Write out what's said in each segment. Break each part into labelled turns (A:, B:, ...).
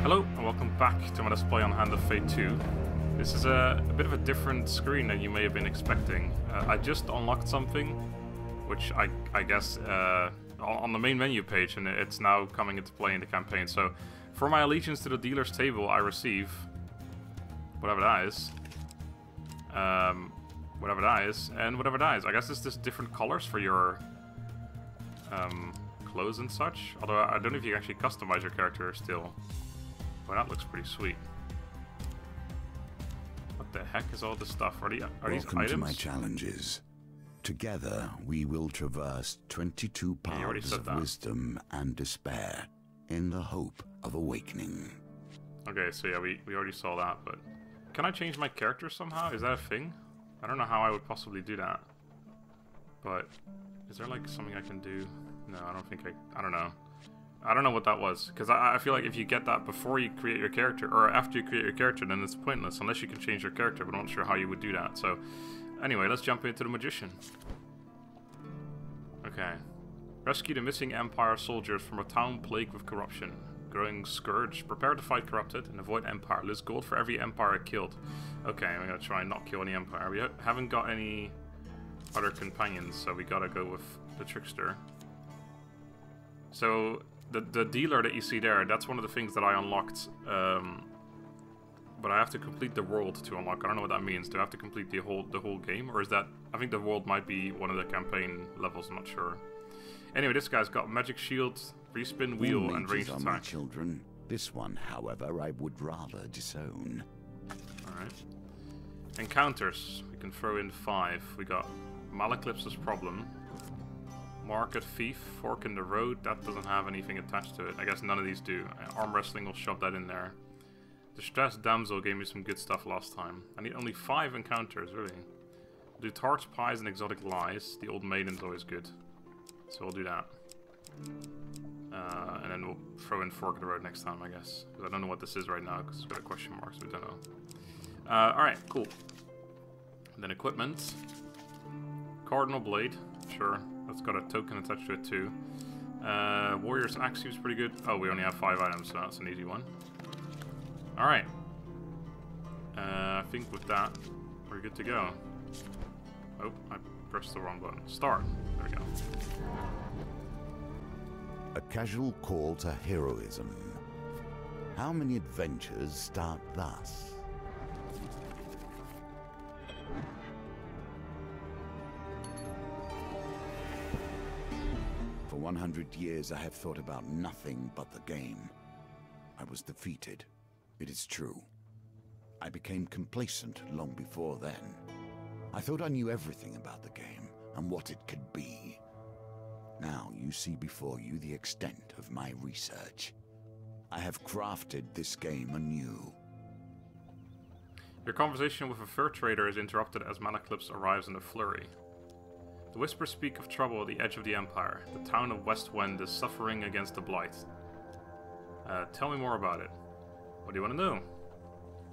A: Hello and welcome back to my Let's Play on Hand of Fate 2. This is a bit of a different screen than you may have been expecting. I just unlocked something, which I guess on the main menu page, and it's now coming into play in the campaign. So, for my allegiance to the dealer's table, I receive whatever that is, whatever that is, and whatever that is. I guess it's just different colors for your clothes and such. Although I don't know if you can actually customize your character still. Well, that looks pretty sweet. What the heck is all this stuff? Are these items?
B: Welcome to my challenges. Together, we will traverse 22 paths of wisdom and despair in the hope of awakening.
A: Okay, so yeah, we already saw that, but can I change my character somehow? Is that a thing? I don't know how I would possibly do that. But is there like something I can do? No, I don't think I don't know. I don't know what that was, because I feel like if you get that before you create your character, or after you create your character, then it's pointless, unless you can change your character, but I'm not sure how you would do that. So, anyway, let's jump into the Magician. Okay. Rescue the missing Empire soldiers from a town plagued with corruption. Growing scourge. Prepare to fight corrupted and avoid Empire. Lose gold for every Empire killed. Okay, I'm going to try and not kill any Empire. We haven't got any other companions, so we gotta go with the Trickster. So, the dealer that you see there, that's one of the things that I unlocked, but I have to complete the world to unlock. I don't know what that means. Do I have to complete the whole game, or is that... I think the world might be one of the campaign levels, I'm not sure. Anyway, this guy's got magic shield, respin wheel, and ranged attack.
B: My children. This one, however, I would rather disown.
A: Alright. Encounters. We can throw in 5. We got Malaclipse's Problem. Market Thief, Fork in the Road, that doesn't have anything attached to it. I guess none of these do. Arm Wrestling will shove that in there. Distressed Damsel gave me some good stuff last time. I need only 5 encounters, really. We'll do Tarts, Pies, and Exotic Lies. The Old Maiden's always good. So we'll do that. And then we'll throw in Fork in the Road next time, I guess. Because I don't know what this is right now, because it's got a question mark, so we don't know. Alright, cool. And then Equipment. Cardinal Blade, sure. That's got a token attached to it too. Warrior's Axe seems pretty good. Oh, we only have 5 items, so that's an easy one. Alright. I think with that, we're good to go. Oh, I pressed the wrong button. Start. There we go.
B: A casual call to heroism. How many adventures start thus? For 100 years, I have thought about nothing but the game. I was defeated. It is true. I became complacent long before then. I thought I knew everything about the game and what it could be. Now you see before you the extent of my research. I have crafted this game anew.
A: Your conversation with a fur trader is interrupted as Malaclipse arrives in a flurry. The whispers speak of trouble at the edge of the Empire. The town of Westwind is suffering against the Blight. Tell me more about it. What do you want to know?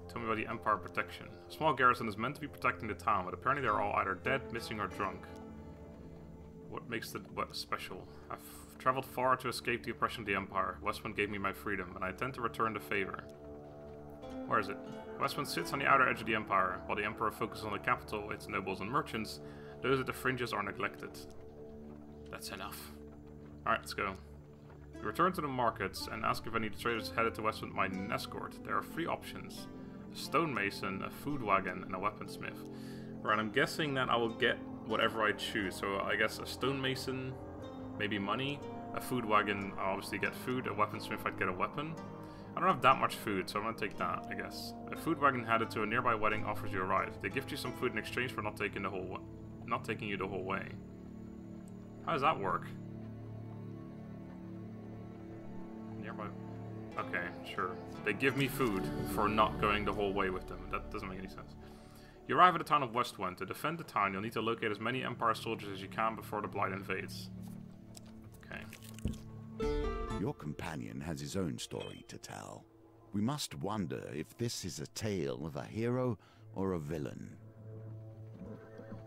A: Tell me about the Empire protection. A small garrison is meant to be protecting the town, but apparently they're all either dead, missing, or drunk. What makes what special? I've traveled far to escape the oppression of the Empire. Westwind gave me my freedom, and I intend to return the favor. Where is it? Westwind sits on the outer edge of the Empire. While the Emperor focuses on the capital, its nobles and merchants, those at the fringes are neglected. That's enough. Alright, let's go. We return to the markets and ask if any traders headed to Westwind might need an escort. There are 3 options. A stonemason, a food wagon, and a weaponsmith. Right, I'm guessing that I will get whatever I choose. So I guess a stonemason, maybe money. A food wagon, I'll obviously get food. A weaponsmith, I'd get a weapon. I don't have that much food, so I'm gonna take that, I guess. A food wagon headed to a nearby wedding offers you a ride. They gift you some food in exchange for not taking you the whole way. How does that work? Nearby. Okay, sure. They give me food for not going the whole way with them. That doesn't make any sense. You arrive at the town of Westwind. To defend the town, you'll need to locate as many Empire soldiers as you can before the Blight invades. Okay.
B: Your companion has his own story to tell. We must wonder if this is a tale of a hero or a villain.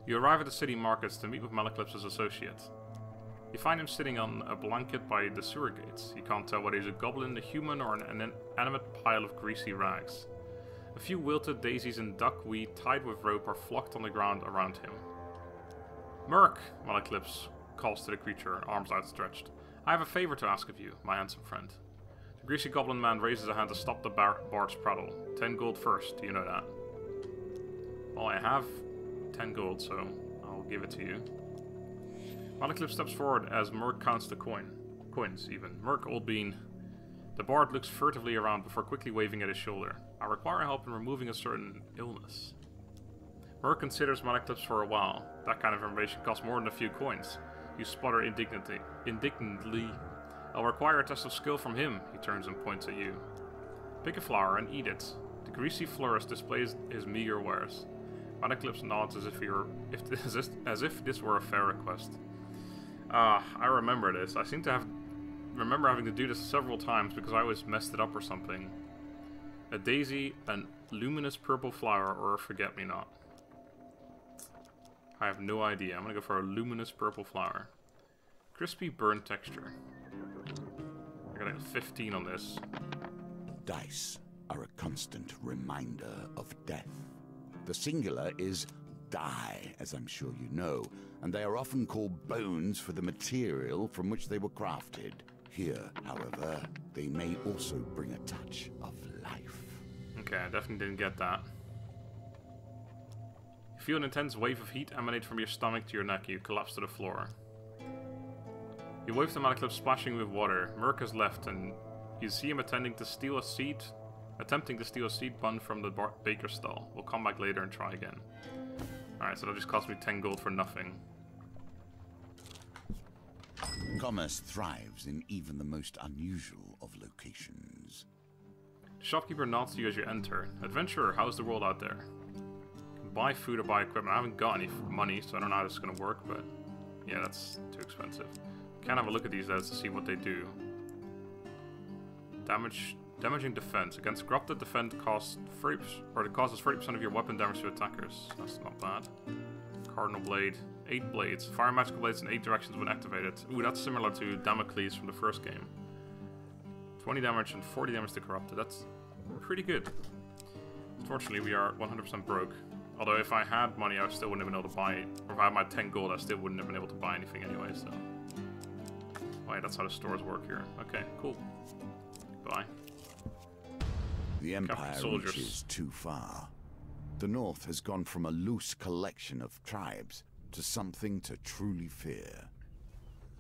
A: You arrive at the city markets to meet with Malaclipse's associate. You find him sitting on a blanket by the sewer gates. You can't tell whether he's a goblin, a human, or an inanimate pile of greasy rags. A few wilted daisies and duckweed tied with rope are flocked on the ground around him. Merc, Malaclips calls to the creature, arms outstretched. I have a favor to ask of you, my handsome friend. The greasy goblin man raises a hand to stop the bard's prattle. 10 gold first, do you know that? Well, I have 10 gold, so I'll give it to you. Malaclips steps forward as Merc counts the coins, even. Merc, old bean. The bard looks furtively around before quickly waving at his shoulder. I require help in removing a certain illness. Merc considers Malaclips for a while. That kind of information costs more than a few coins. You sputter indignantly. I'll require a test of skill from him, he turns and points at you. Pick a flower and eat it. The greasy florist displays his meager wares. Malaclips nods as if this were a fair request. I remember this. I seem to remember having to do this several times because I always messed it up or something. A daisy, a luminous purple flower, or a forget-me-not. I have no idea. I'm gonna go for a luminous purple flower. Crispy burnt texture. I got a 15 on this.
B: Dice are a constant reminder of death. The singular is die, as I'm sure you know, and they are often called bones for the material from which they were crafted. Here, however, they may also bring a touch of life.
A: Okay, I definitely didn't get that. You feel an intense wave of heat emanate from your stomach to your neck. You collapse to the floor. You wave to Malaclips splashing with water. Merc has left, and you see him attempting to steal a seed bun from the baker's stall. We'll come back later and try again. Alright, so that just cost me 10 gold for nothing.
B: Commerce thrives in even the most unusual of locations.
A: The shopkeeper nods to you as you enter. Adventurer, how's the world out there? You can buy food or buy equipment. I haven't got any money, so I don't know how this is going to work, but yeah, that's too expensive. Can have a look at these ads to see what they do. Damaging defense. Against corrupted, defense costs 30%, or it causes 30% of your weapon damage to attackers. That's not bad. Cardinal blade. 8 blades. Fire magical blades in 8 directions when activated. Ooh, that's similar to Damocles from the first game. 20 damage and 40 damage to corrupted. That's pretty good. Unfortunately, we are 100% broke. Although if I had money, I still wouldn't have been able to buy it. Or if I had my 10 gold, I still wouldn't have been able to buy anything anyway, so... Oh yeah, that's how the stores work here. Okay, cool. Bye.
B: The Empire reaches too far. The North has gone from a loose collection of tribes to something to truly fear.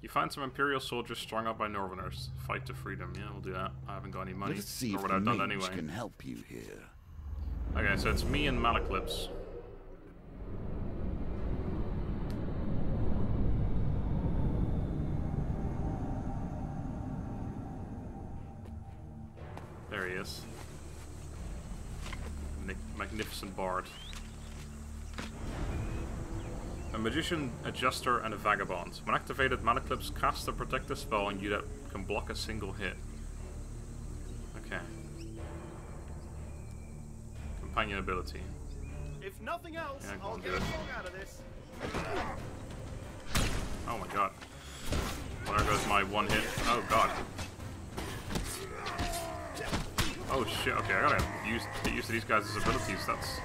A: You find some Imperial soldiers strung up by Northerners. Fight to freedom. Yeah, we'll do that. I haven't got any money.
B: Let's see if
A: what I've done anyway.
B: can help you here.
A: Okay, so it's me and Malaclips. There he is. Magnificent bard. A magician, a jester, and a vagabond. When activated, Malaclips casts a protective spell on you that can block a single hit. Okay. Companion ability.
C: If nothing else,
A: Yeah,
C: I'll get a song out of this.
A: Oh my god. Well, there goes my one hit. Oh god. Oh shit, okay, I gotta get used to these guys' abilities, that's...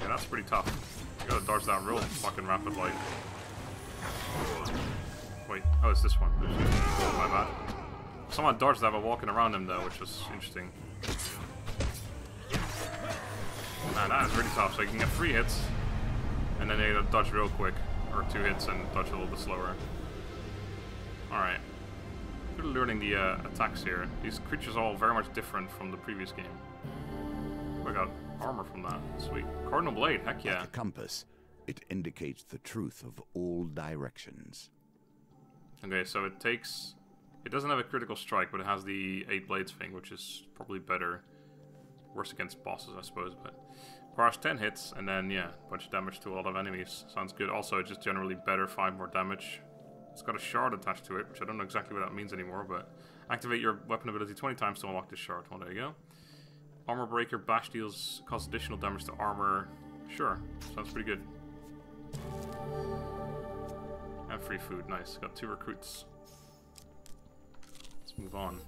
A: Yeah, that's pretty tough. You gotta dodge that real fucking rapid, like... Wait, oh, it's this one. Oh, my bad. Someone dodged that by walking around him though, which was interesting. Man, that is really tough, so you can get 3 hits, and then you gotta dodge real quick. Or 2 hits and dodge a little bit slower. Alright. Good learning the attacks here. These creatures are all very much different from the previous game. We got armor from that. Sweet. Cardinal blade, heck yeah.
B: Like a compass, it indicates the truth of all directions.
A: Okay, so it takes... It doesn't have a critical strike, but it has the 8 blades thing, which is probably better. Worse against bosses, I suppose, but... Requires 10 hits, and then, yeah, a bunch of damage to a lot of enemies. Sounds good. Also, just generally better, 5 more damage. It's got a shard attached to it, which I don't know exactly what that means anymore, but... Activate your weapon ability 20 times to unlock this shard. Well, there you go. Armor Breaker, bash deals, cause additional damage to armor. Sure, sounds pretty good. And free food, nice. Got 2 recruits. Let's move on.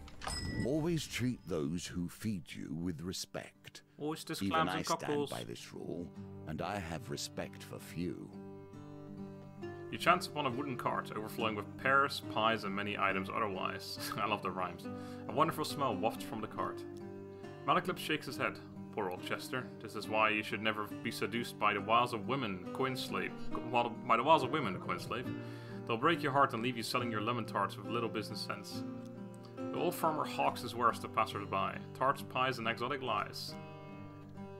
B: Always treat those who feed you with respect.
A: Oysters,
B: Even
A: clams,
B: I
A: and
B: stand
A: cockles.
B: by this rule, and I have respect for few.
A: You chance upon a wooden cart overflowing with pears, pies, and many items otherwise. I love the rhymes. A wonderful smell wafts from the cart. Malaclips shakes his head. Poor old Chester. This is why you should never be seduced by the wiles of women, coin slave. By the wiles of women, coin slave. They'll break your heart and leave you selling your lemon tarts with little business sense. The old farmer hawks his wares to passers-by. Tarts, pies, and exotic lies.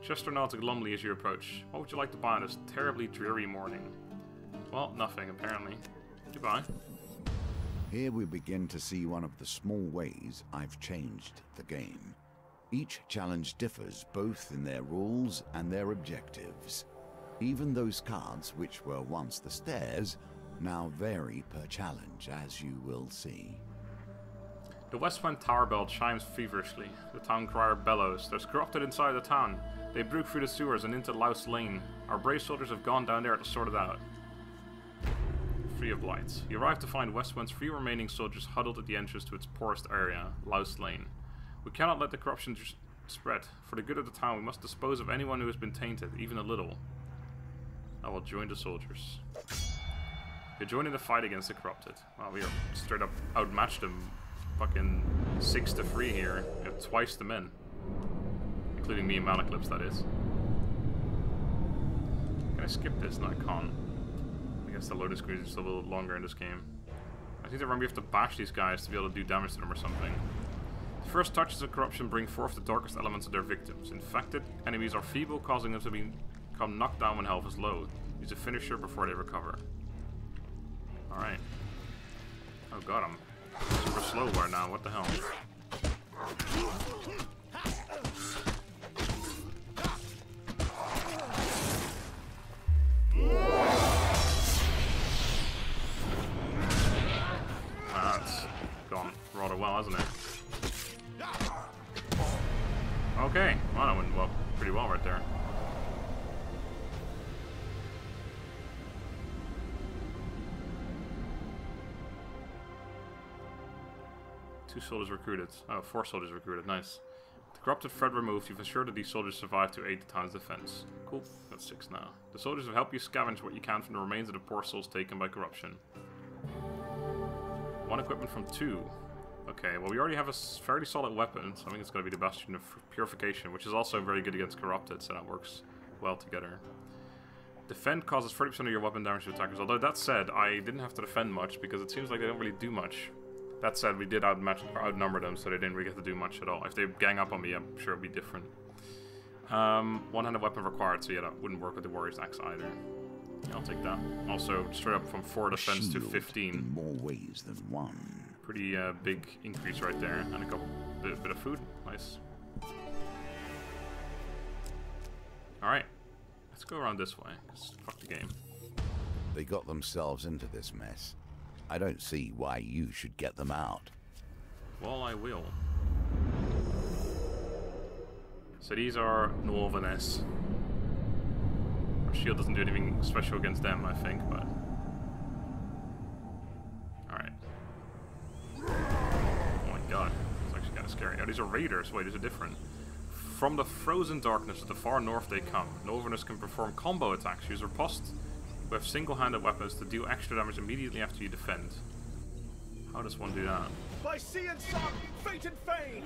A: Chester nods glumly as you approach. What would you like to buy on this terribly dreary morning? Well, nothing, apparently. Goodbye.
B: Here we begin to see one of the small ways I've changed the game. Each challenge differs both in their rules and their objectives. Even those cards which were once the stairs now vary per challenge, as you will see.
A: The Westwind tower bell chimes feverishly. The town crier bellows. There's corrupted inside the town. They broke through the sewers and into Louse Lane. Our brave soldiers have gone down there to sort it out. Free of blights. You arrive to find Westwind's 3 remaining soldiers huddled at the entrance to its poorest area, Louse Lane. We cannot let the corruption spread. For the good of the town, we must dispose of anyone who has been tainted, even a little. I will join the soldiers. You're joining the fight against the corrupted. Wow, we are straight up outmatched them. Fucking 6-3 here. We have twice the men. Including me and Malaclips, that is. Can I skip this? No, I can't. I guess the loading screen is still a little longer in this game. I think that we have to bash these guys to be able to do damage to them or something. The first touches of corruption bring forth the darkest elements of their victims. Infected enemies are feeble, causing them to become knocked down when health is low. Use a finisher before they recover. Alright. Oh god, I'm super slow right now, what the hell? That's gone rather well, hasn't it? Okay, well that went pretty well right there. Two soldiers recruited. Oh, 4 soldiers recruited. Nice. The corrupted threat removed, you've ensured that these soldiers survive to aid the town's defense. Cool. Got 6 now. The soldiers will help you scavenge what you can from the remains of the poor souls taken by corruption. 1 equipment from 2. Okay, well we already have a fairly solid weapon, so I think it's going to be the Bastion of Purification, which is also very good against corrupted, so that works well together. Defend causes 30% of your weapon damage to attackers, although that said, I didn't have to defend much, because it seems like they don't really do much. That said, we did outnumber them, so they didn't really get to do much at all. If they gang up on me, I'm sure it'll be different. One-handed weapon required, so yeah, that wouldn't work with the Warrior's Axe either. Yeah, I'll take that. Also, straight up from 4 defense to 15.
B: In more ways than one.
A: Pretty big increase right there, and a couple bit of food. Nice. Alright, let's go around this way, because fuck the game.
B: They got themselves into this mess. I don't see why you should get them out.
A: Well, I will. So these are Northerners. Our shield doesn't do anything special against them, I think, but... Alright. Oh my god, it's actually kind of scary. Oh, these are raiders. Wait, these are different. From the frozen darkness of the far north they come. Northerners can perform combo attacks. Use riposte with single-handed weapons to deal extra damage immediately after you defend. How does one do that?
C: By sea and sun, fate and fame!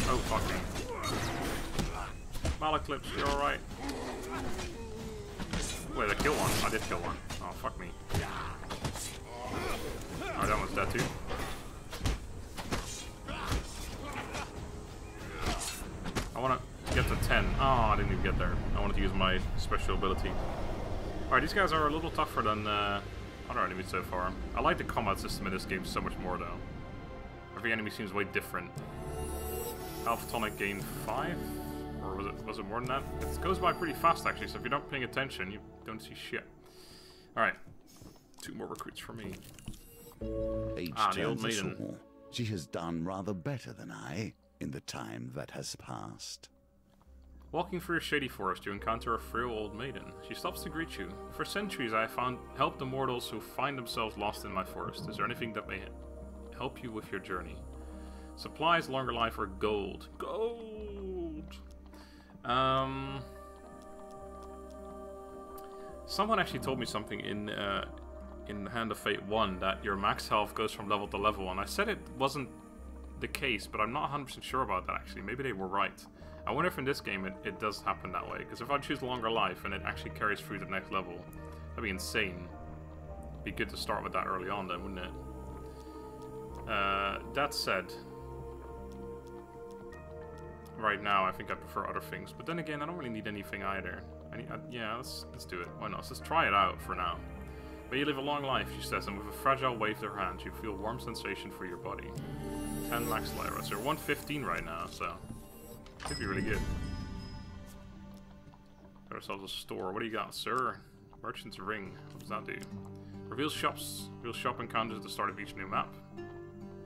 A: Oh, fuck me. Malaclips, you're alright. Wait, I killed one. I did kill one. Oh, fuck me. Oh, that one's dead too. I want to get to 10. Oh, I didn't even get there. I wanted to use my special ability. Alright, these guys are a little tougher than other enemies so far. I like the combat system in this game so much more though. Every enemy seems way different. Alpha tonic gain 5? Or was it more than that? It goes by pretty fast actually, so if you're not paying attention, you don't see shit. Alright. 2 more recruits for me.
B: Age
A: the old
B: turns us
A: maiden.
B: all. She has done rather better than I in the time that has passed.
A: Walking through a shady forest, you encounter a frail old maiden. She stops to greet you. For centuries, I have found helped the mortals who find themselves lost in my forest. Is there anything that may help you with your journey? Supplies, longer life, or gold? Gold! Someone actually told me something in Hand of Fate 1 that your max health goes from level to level, and I said it wasn't the case, but I'm not 100% sure about that actually. Maybe they were right. I wonder if in this game it does happen that way, because if I choose longer life and it actually carries through to the next level, that'd be insane. Be good to start with that early on then, wouldn't it? That said, right now I think I prefer other things, but then again I don't really need anything either. Yeah, let's do it. Why not? Let's try it out for now. May you live a long life, she says, and with a fragile wave of her hand, you feel warm sensation for your body. 10 max lyra. So we're 115 right now, so could be really good. Got ourselves a store. What do you got, sir? Merchant's ring. What does that do? Reveals shops. Reveals shop encounters at the start of each new map.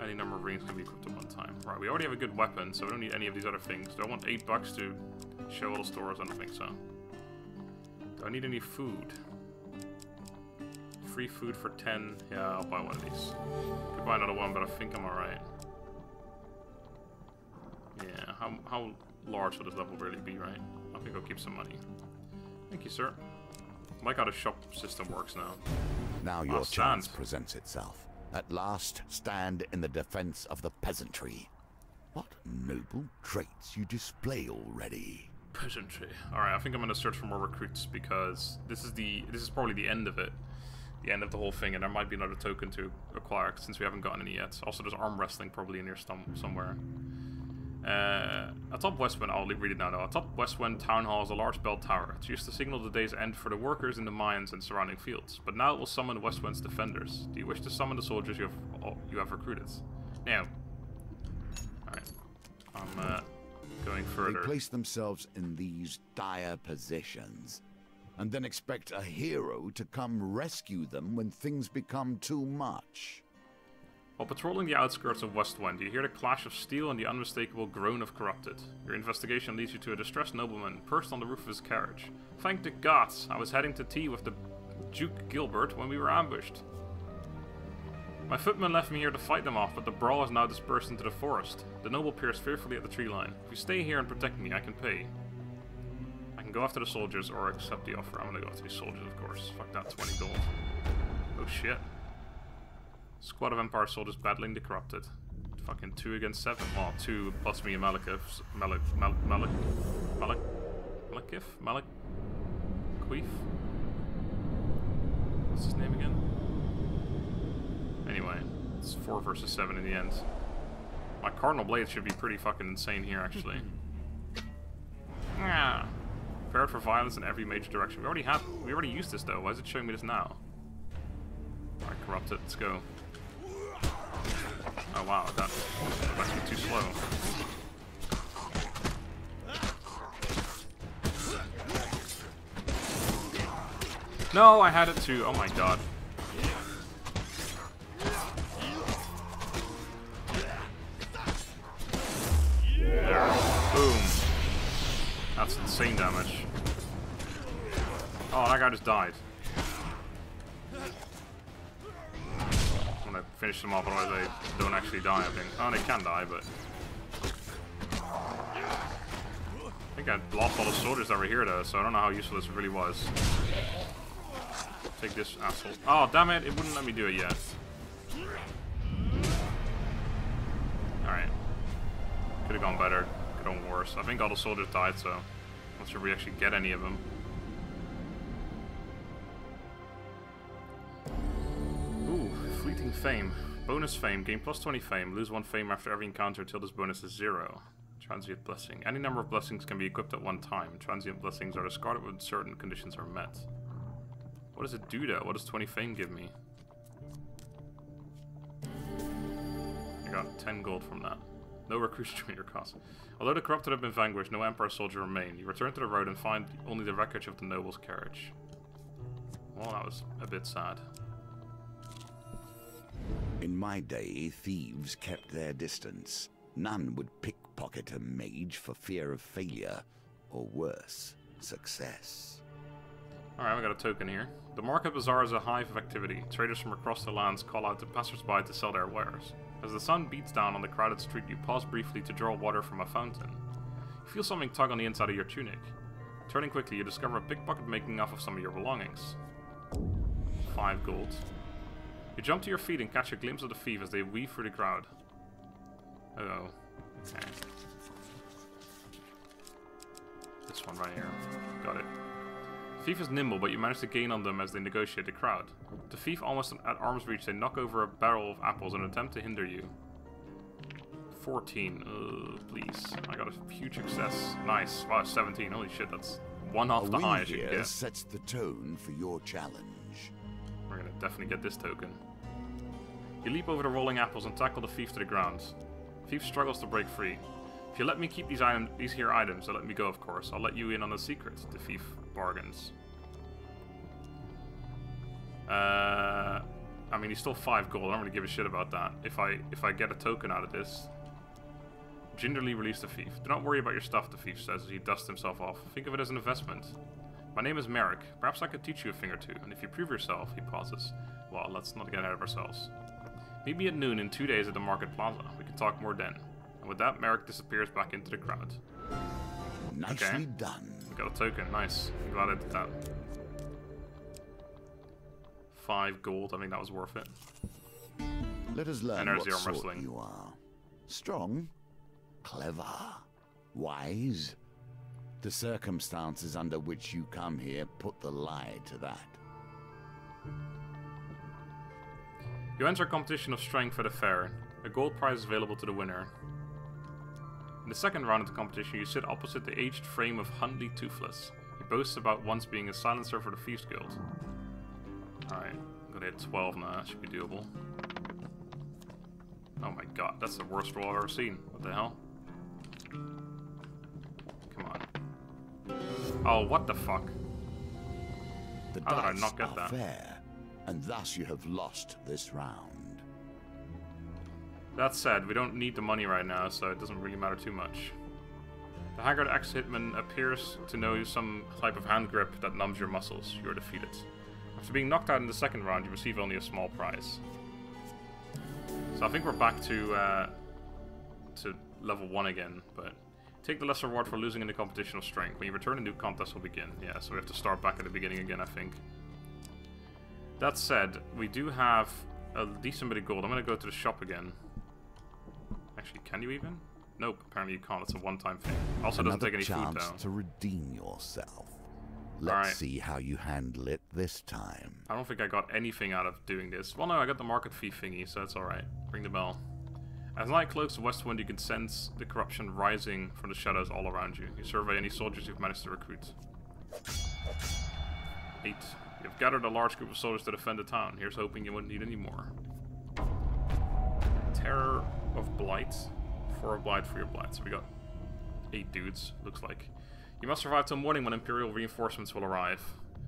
A: Any number of rings can be equipped at one time. Right, we already have a good weapon, so we don't need any of these other things. Do I want $8 to show all the stores? I don't think so. Do I need any food? Free food for 10. Yeah, I'll buy one of these. Could buy another one, but I think I'm alright. Yeah, how large will this level really be, right? I think I'll keep some money. Thank you, sir. I like how the shop system works now.
B: Now your chance presents itself. At last, stand in the defense of the peasantry. What noble traits you display already.
A: Peasantry. Alright, I think I'm gonna search for more recruits because this is probably the end of it. The end of the whole thing, and there might be another token to acquire since we haven't gotten any yet. Also, there's arm wrestling probably in here somewhere. Atop Westwind, I'll read it now though. Atop Westwind Town Hall is a large bell tower. It's used to signal the day's end for the workers in the mines and surrounding fields. But now it will summon Westwind's defenders. Do you wish to summon the soldiers you have recruited? Now. Alright. I'm going further.
B: They place themselves in these dire positions, and then expect a hero to come rescue them when things become too much.
A: While patrolling the outskirts of Westwind, you hear the clash of steel and the unmistakable groan of corrupted. Your investigation leads you to a distressed nobleman perched on the roof of his carriage. Thank the gods! I was heading to tea with the Duke Gilbert when we were ambushed. My footmen left me here to fight them off, but the brawl has now dispersed into the forest. The noble peers fearfully at the tree line. If you stay here and protect me, I can pay. I can go after the soldiers or accept the offer. I'm gonna go after these soldiers, of course. Fuck that, 20 gold. Oh shit. Squad of Empire soldiers battling the corrupted. Fucking 2 against 7. Well, 2 plus me and Malekith. Queef? What's his name again? Anyway, it's 4 versus 7 in the end. My Cardinal Blade should be pretty fucking insane here, actually. Prepared for violence in every major direction. We already used this though. Why is it showing me this now? Alright, corrupted. Let's go. Oh wow, that's actually too slow. No, I had it too. Oh my god. There. Boom. That's insane damage. Oh, that guy just died. I'm gonna finish them off, otherwise they don't actually die, I think. Oh, they can die, but... I think I lost all the soldiers that were here, though, so I don't know how useful this really was. Take this, asshole. Oh, damn it, it wouldn't let me do it yet. Alright. Could have gone better, could have gone worse. I think all the soldiers died, so... I'm not sure we actually get any of them. Ooh, fleeting fame. Bonus fame. Gain plus 20 fame. Lose 1 fame after every encounter until this bonus is 0. Transient blessing. Any number of blessings can be equipped at one time. Transient blessings are discarded when certain conditions are met. What does it do though? What does 20 fame give me? I got 10 gold from that. No recruits join your cause. Although the corrupted have been vanquished, no Empire soldier remain. You return to the road and find only the wreckage of the noble's carriage. Well, that was a bit sad.
B: In my day, thieves kept their distance. None would pickpocket a mage for fear of failure, or worse, success.
A: Alright, we got a token here. The Market Bazaar is a hive of activity. Traders from across the lands call out to passersby to sell their wares. As the sun beats down on the crowded street, you pause briefly to draw water from a fountain. You feel something tug on the inside of your tunic. Turning quickly, you discover a pickpocket making off of some of your belongings. 5 gold. You jump to your feet and catch a glimpse of the thief as they weave through the crowd. Uh-oh. Okay. This one right here. Got it. The thief is nimble, but you manage to gain on them as they negotiate the crowd. The thief almost at arm's reach, they knock over a barrel of apples in an attempt to hinder you. 14. Ugh, please. I got a huge success. Nice. Wow, 17. Holy shit, that's one off the highest you can get.
B: Sets the tone for your challenge.
A: We're gonna definitely get this token. You leap over the rolling apples and tackle the thief to the ground. The thief struggles to break free. If you let me keep these here items, they'll let me go, of course. I'll let you in on a secret, the thief bargains. I mean, he's still 5 gold. I don't really give a shit about that. If I get a token out of this, gingerly release the thief. Do not worry about your stuff, the thief says as he dusts himself off. Think of it as an investment. My name is Merrick. Perhaps I could teach you a thing or two, and if you prove yourself, he pauses. Well, let's not get ahead of ourselves. Meet me at noon in 2 days at the Market Plaza. We can talk more then. And with that, Merrick disappears back into the crowd.
B: Nicely done.
A: Got a token. Nice. I'm glad I did that. 5 gold. I think that was worth it.
B: Let us learn
A: and there's
B: what
A: the arm
B: sort
A: wrestling.
B: you are. Strong, clever, wise. The circumstances under which you come here put the lie to that.
A: You enter a competition of strength at a fair. A gold prize is available to the winner. In the second round of the competition, you sit opposite the aged frame of Hundley Toothless. He boasts about once being a silencer for the Thieves Guild. Alright, I'm gonna hit 12 now, that should be doable. Oh my god, that's the worst roll I've ever seen. What the hell? Come on. Oh, what the fuck?
B: The
A: How did I
B: dice
A: not get
B: are
A: that?
B: fair, and thus you have lost this round.
A: That said, we don't need the money right now, so it doesn't really matter too much. The haggard ex-hitman appears to know some type of hand grip that numbs your muscles. You're defeated. After being knocked out in the second round, you receive only a small prize. So I think we're back to level 1 again, but take the lesser reward for losing in the competition of strength. When you return, a new contest will begin. Yeah, so we have to start back at the beginning again, I think. That said, we do have a decent bit of gold. I'm going to go to the shop again. Actually, can you even? Nope, apparently you can't. It's a one-time thing. Also doesn't take any food
B: Another
A: down.
B: chance to redeem yourself. Let's see how you handle it this time.
A: I don't think I got anything out of doing this. Well, no, I got the market fee thingy, so that's alright. Ring the bell. As night cloaks the Westwind, you can sense the corruption rising from the shadows all around you. You survey any soldiers you've managed to recruit. 8. You've gathered a large group of soldiers to defend the town. Here's hoping you won't need any more. Terror of Blight. 4 of Blight, 3 of Blight. So we got 8 dudes, looks like. You must survive till morning when Imperial reinforcements will arrive.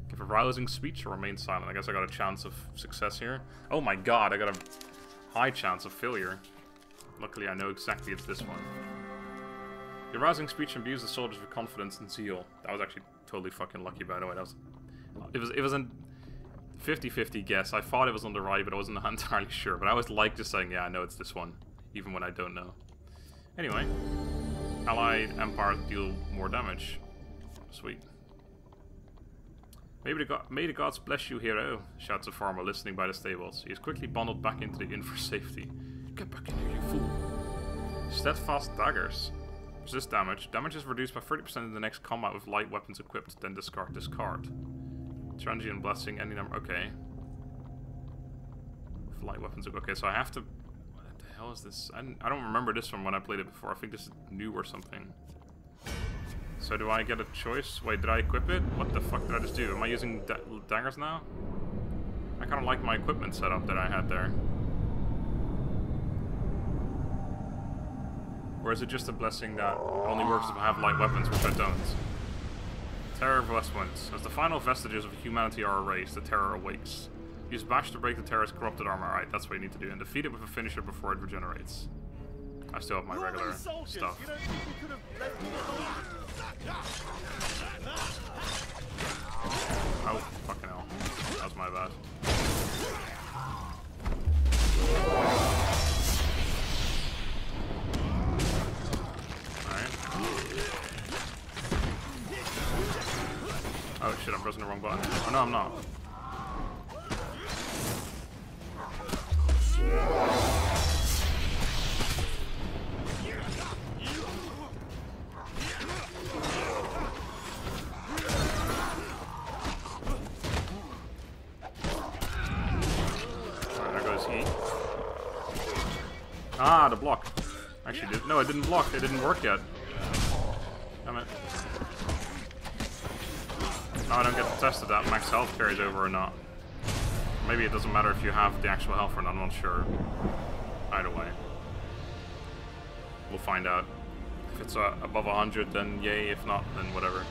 A: Give a rousing speech or remain silent. I guess I got a chance of success here. Oh my god, I got a high chance of failure. Luckily, I know exactly it's this one. Your rousing speech imbues the soldiers with confidence and zeal. That was actually totally fucking lucky, by the way. It was a 50-50 guess. I thought it was on the right, but I wasn't entirely sure. But I always like just saying, yeah, I know it's this one, even when I don't know. Anyway, allied empires deal more damage. Sweet. May the gods bless you, hero, shouts a farmer listening by the stables. He is quickly bundled back into the inn for safety. Get back in here, you fool. Steadfast daggers. Resist damage. Damage is reduced by 30% in the next combat with light weapons equipped, then discard. Transient blessing, any number. Okay. With light weapons. Okay, so I have to. What the hell is this? I don't remember this from when I played it before. I think this is new or something. So do I get a choice? Wait, did I equip it? What the fuck did I just do? Am I using daggers now? I kind of like my equipment setup that I had there. Or is it just a blessing that only works if I have light weapons, which I don't? Terror of Westwind. As the final vestiges of humanity are erased, the terror awakes. Use bash to break the terrorist's corrupted armor. Alright, that's what you need to do. And defeat it with a finisher before it regenerates. I still have my regular stuff.
C: You don't think you could have left me alone?
A: Oh, fucking hell. That was my bad. Alright. Oh shit, I'm pressing the wrong button. Oh no, I'm not. Ah, the block. Actually, no, it didn't block. It didn't work yet. Damn it. No, I don't get to test if that max health carries over or not. Maybe it doesn't matter if you have the actual health or not. I'm not sure. Either way. We'll find out. If it's above 100, then yay. If not, then whatever.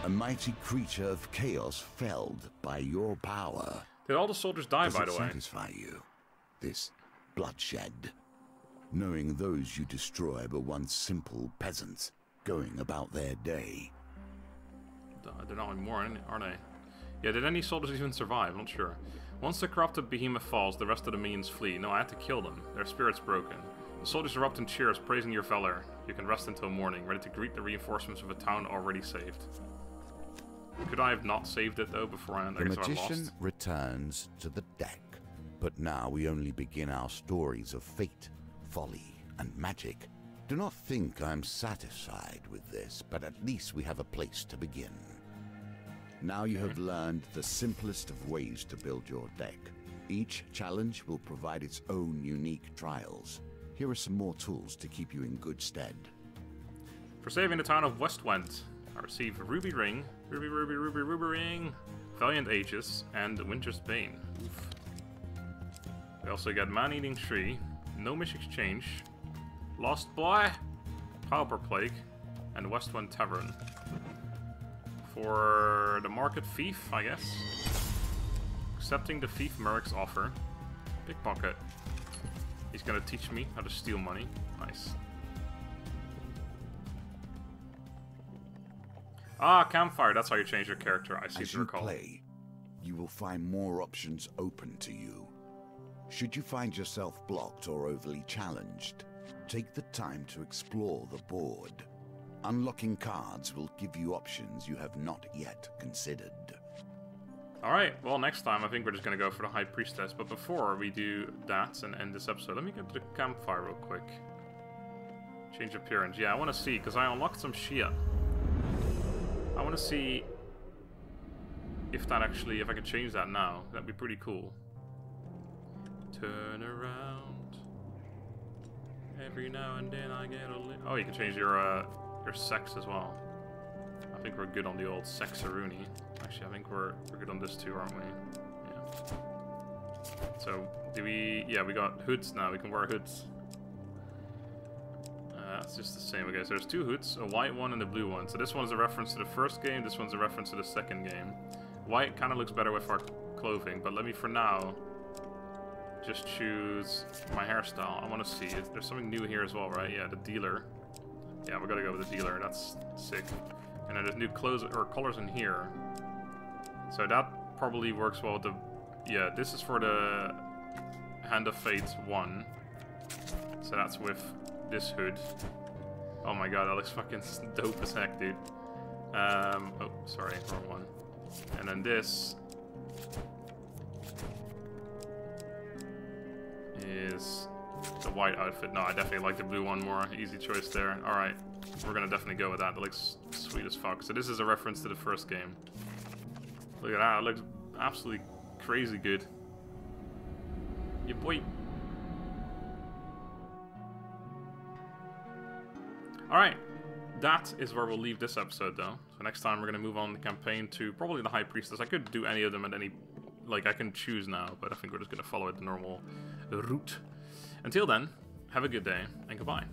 B: A mighty creature of chaos felled by your power.
A: Did all the soldiers die, by the way?
B: Does it satisfy you? This bloodshed? Knowing those you destroy were once simple peasants, going about their day.
A: They're not anymore, are they? Yeah, did any soldiers even survive? I'm not sure. Once the corrupted behemoth falls, the rest of the minions flee. No, I had to kill them. Their spirits broken. The soldiers erupt in cheers, praising your valor. You can rest until morning, ready to greet the reinforcements of a town already saved. Could I have not saved it, though, beforehand?
B: The magician returns to the deck, but now we only begin our stories of fate, folly, and magic. Do not think I'm satisfied with this, but at least we have a place to begin. Now you have learned the simplest of ways to build your deck. Each challenge will provide its own unique trials. Here are some more tools to keep you in good stead.
A: For saving the town of Westwind, I receive a Ruby Ring, Ruby Ring, Valiant Aegis, and the Winter's Bane. Oof. We also get Man-Eating Tree, Gnomish Exchange, Lost Boy, Pauper Plague, and Westwind Tavern. For the Market Thief, I guess. Accepting the Thief Merrick's offer. Pickpocket. He's gonna teach me how to steal money. Nice. Ah, Campfire, that's how you change your character, I seem to recall.
B: As you play, you will find more options open to you. Should you find yourself blocked or overly challenged, take the time to explore the board. Unlocking cards will give you options you have not yet considered.
A: Alright, well next time I think we're just gonna go for the High Priestess, but before we do that and end this episode, let me get to the campfire real quick. Change appearance, yeah, I wanna see, because I unlocked some shit. I wanna see if that actually, if I can change that now, that'd be pretty cool. Turn around. Every now and then I get a little... Oh, you can change your sex as well. I think we're good on the old sexaroonie. Actually, I think we're good on this too, aren't we? Yeah. So, do we... Yeah, we got hoods now. We can wear hoods. It's just the same. Okay, so there's two hoods, a white one and a blue one. So this one's a reference to the first game, this one's a reference to the second game. White kind of looks better with our clothing, but let me, for now, just choose my hairstyle. I want to see it. There's something new here as well, right? Yeah, the dealer. Yeah, we gotta go with the dealer. That's sick. And then there's new clothes or colors in here. So that probably works well with the... Yeah, this is for the Hand of Fate 1. So that's with this hood. Oh my god, that looks fucking dope as heck, dude. Oh, sorry, wrong one. And then this is the white outfit. No, I definitely like the blue one more. Easy choice there. Alright, we're gonna definitely go with that. That looks sweet as fuck. So this is a reference to the first game. Look at that, it looks absolutely crazy good. Yeah, boy. Alright, that is where we'll leave this episode though. So next time we're going to move on the campaign to probably the High Priestess. I could do any of them at any... Like, I can choose now, but I think we're just going to follow it the normal route. Until then, have a good day, and goodbye.